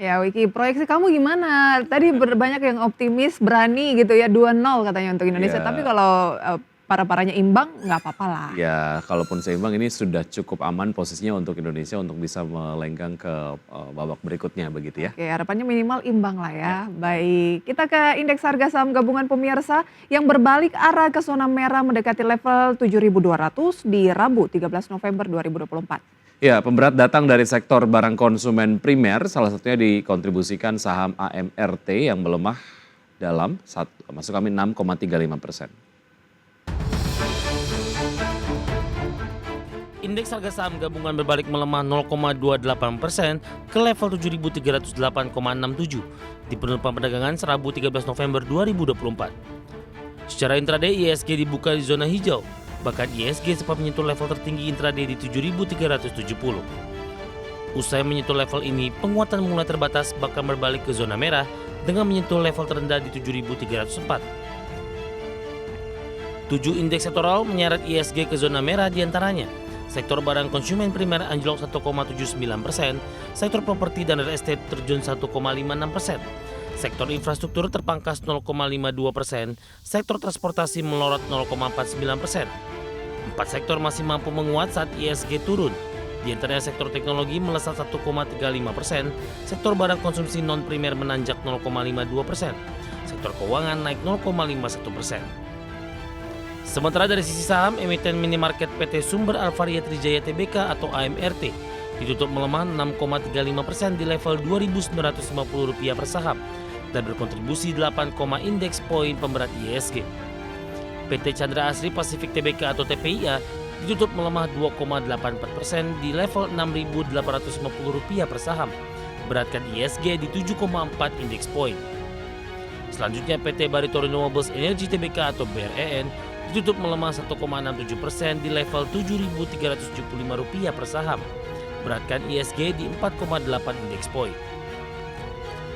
Ya Wiki, proyeksi kamu gimana? Tadi banyak yang optimis, berani gitu ya, 2-0 katanya untuk Indonesia. Tapi Ya, kalau parah-parahnya imbang, nggak apa-apa lah. ya kalaupun seimbang ini sudah cukup aman posisinya untuk Indonesia untuk bisa melenggang ke babak berikutnya begitu ya. Oke, harapannya minimal imbang lah ya. Ya. Baik, kita ke indeks harga saham gabungan pemirsa yang berbalik arah ke zona merah mendekati level 7.200 di Rabu 13 November 2024. Ya, pemberat datang dari sektor barang konsumen primer, salah satunya dikontribusikan saham AMRT yang melemah dalam masuk kami 6,35%. Indeks harga saham gabungan berbalik melemah 0,28% ke level 7.308,67 di penutupan perdagangan Rabu 13 November 2024. Secara intraday ISG dibuka di zona hijau, bahkan ISG sempat menyentuh level tertinggi intraday di 7.370. Usai menyentuh level ini, penguatan mulai terbatas bahkan berbalik ke zona merah dengan menyentuh level terendah di 7.304. 7 indeks sektoral menyeret ISG ke zona merah diantaranya. Sektor barang konsumen primer anjlok 1,79%, sektor properti dan real estate terjun 1,56%, sektor infrastruktur terpangkas 0,52%, sektor transportasi melorot 0,49%. 4 sektor masih mampu menguat saat ISG turun, di antaranya sektor teknologi melesat 1,35%, sektor barang konsumsi non-primer menanjak 0,52%, sektor keuangan naik 0,51%. Sementara dari sisi saham, emiten minimarket PT Sumber Alvaria Trijaya Tbk atau AMRT ditutup melemah 6,35% di level Rp2.950 per saham dan berkontribusi 8, indeks poin pemberat ISG. PT Chandra Asri Pasifik Tbk atau TPIA ditutup melemah 2,84% di level Rp6.850 per saham, beratkan ISG di 7,4 indeks poin. Selanjutnya PT Barito Renewables Energy Tbk atau BREN ditutup melemah 1,67% di level Rp7.375 per saham, beratkan ISG di 4,8 indeks poin.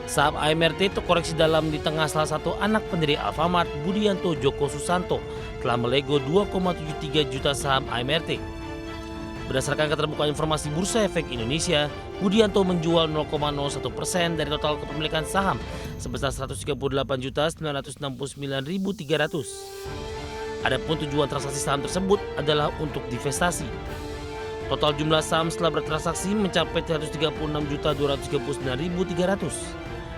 Saham AMRT terkoreksi dalam di tengah salah satu anak pendiri Alfamart, Budianto Joko Susanto, telah melego 2,73 juta saham AMRT. Berdasarkan keterbukaan informasi Bursa Efek Indonesia, Budianto menjual 0,01% dari total kepemilikan saham sebesar Rp138.969.300. Adapun tujuan transaksi saham tersebut adalah untuk divestasi. Total jumlah saham setelah bertransaksi mencapai Rp136.239.300.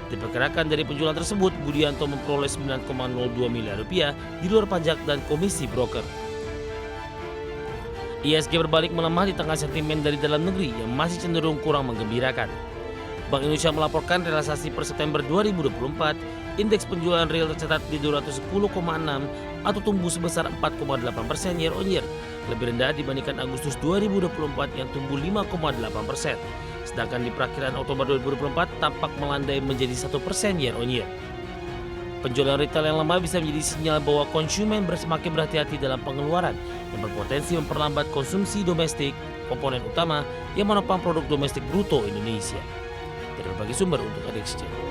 Diperkirakan dari penjualan tersebut, Budianto memperoleh Rp9,02 miliar di luar pajak dan komisi broker. ISG berbalik melemah di tengah sentimen dari dalam negeri yang masih cenderung kurang menggembirakan. Bank Indonesia melaporkan realisasi per September 2024, indeks penjualan real tercatat di 210,6 atau tumbuh sebesar 4,8% year on year, lebih rendah dibandingkan Agustus 2024 yang tumbuh 5,8%. Sedangkan di perakhiran Oktober 2024 tampak melandai menjadi 1% year on year. Penjualan retail yang lemah bisa menjadi sinyal bahwa konsumen semakin berhati-hati dalam pengeluaran yang berpotensi memperlambat konsumsi domestik, komponen utama yang menopang produk domestik bruto Indonesia. Dari berbagai sumber untuk Adex Channel.